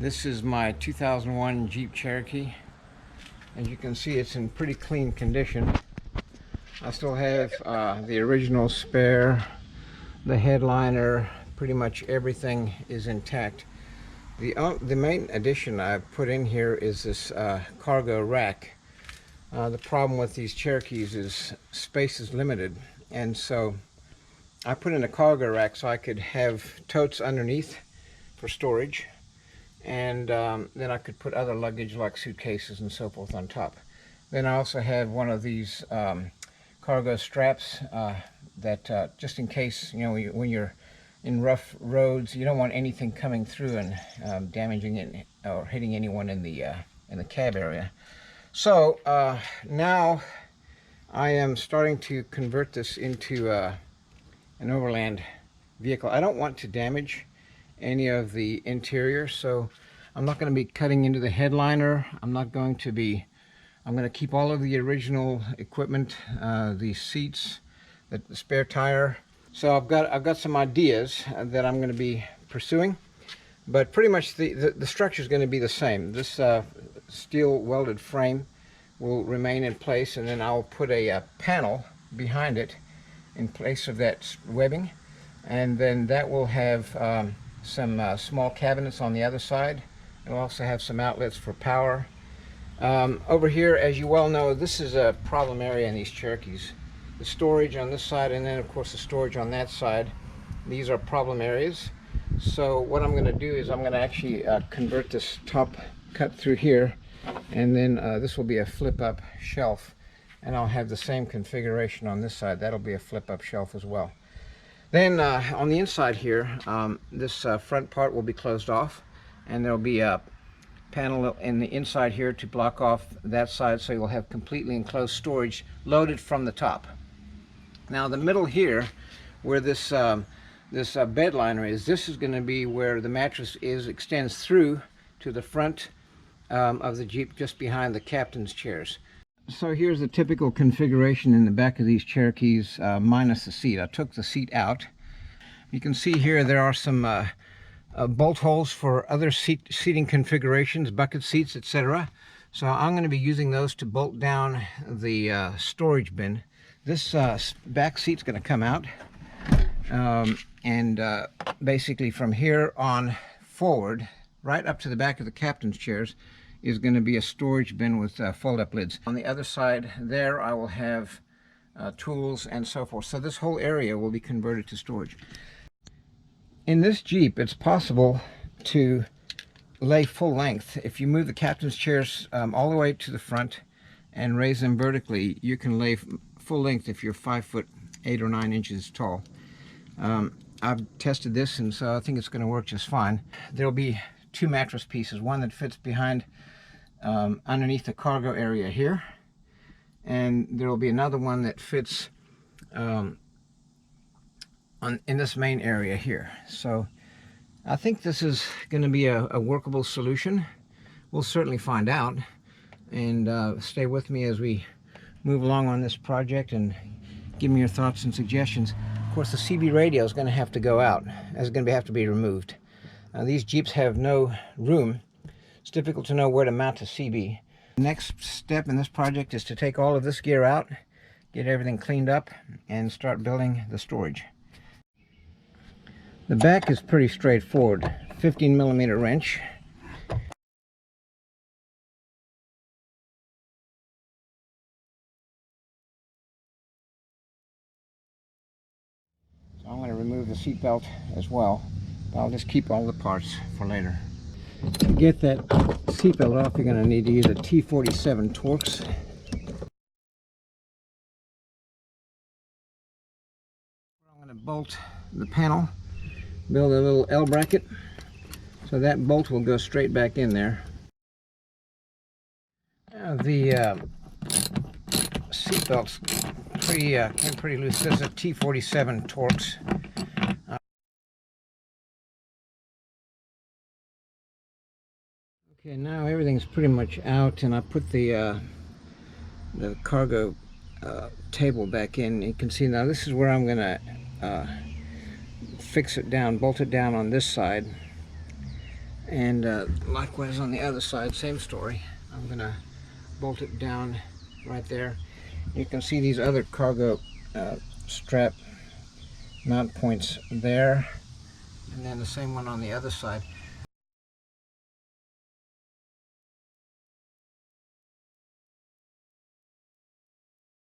This is my 2001 Jeep Cherokee. As you can see, it's in pretty clean condition. I still have the original spare, the headliner, pretty much everything is intact. The main addition I've put in here is this cargo rack. The problem with these Cherokees is space is limited, and so I put in a cargo rack so I could have totes underneath for storage, and then I could put other luggage like suitcases and so forth on top. Then I also have one of these cargo straps that just in case, you know, when you're in rough roads, you don't want anything coming through and damaging it or hitting anyone in the cab area. So now I am starting to convert this into an overland vehicle. I don't want to damage any of the interior, so I'm not going to be cutting into the headliner. I'm going to keep all of the original equipment, the seats, the spare tire. So I've got some ideas that I'm going to be pursuing, but pretty much the structure is going to be the same. This steel welded frame will remain in place, and then I'll put a panel behind it in place of that webbing, and then that will have some small cabinets on the other side. It'll also have some outlets for power. Over here, as you well know, this is a problem area in these Cherokees. The storage on this side, and then of course the storage on that side, these are problem areas. So what I'm going to do is I'm going to actually convert this top cut through here, and then this will be a flip-up shelf, and I'll have the same configuration on this side. That'll be a flip-up shelf as well. Then on the inside here, this front part will be closed off, and there'll be a panel in the inside here to block off that side, so you'll have completely enclosed storage loaded from the top. Now the middle here, where this bed liner is, this is going to be where the mattress extends through to the front of the Jeep, just behind the captain's chairs. So here's the typical configuration in the back of these Cherokees, minus the seat. I took the seat out. You can see here there are some bolt holes for other seating configurations, bucket seats, etc. So I'm going to be using those to bolt down the storage bin. This back seat's going to come out, and basically from here on forward, right up to the back of the captain's chairs, is going to be a storage bin with fold-up lids. On the other side there, I will have tools and so forth. So this whole area will be converted to storage. In this Jeep, it's possible to lay full length. If you move the captain's chairs all the way to the front and raise them vertically, you can lay full length if you're 5 foot 8 or 9 inches tall. I've tested this, and so I think it's going to work just fine. There'll be two mattress pieces, one that fits behind underneath the cargo area here, and there will be another one that fits in this main area here. So I think this is going to be a workable solution. We'll certainly find out, and stay with me as we move along on this project and give me your thoughts and suggestions. Of course, the CB radio is going to have to go out. It's going to have to be removed. These Jeeps have no room. It's difficult to know where to mount a CB. The next step in this project is to take all of this gear out, get everything cleaned up, and start building the storage. The back is pretty straightforward. 15mm wrench. So I'm going to remove the seat belt as well. I'll just keep all the parts for later. To get that seatbelt off, you're going to need to use a T47 Torx. I'm going to bolt the panel, build a little L bracket, so that bolt will go straight back in there. The seatbelt's came pretty loose. This is a T47 Torx. Okay, now everything's pretty much out, and I put the cargo table back in. You can see now this is where I'm going to fix it down, bolt it down on this side, And likewise on the other side, same story. I'm gonna bolt it down right there. You can see these other cargo strap mount points there, and then the same one on the other side.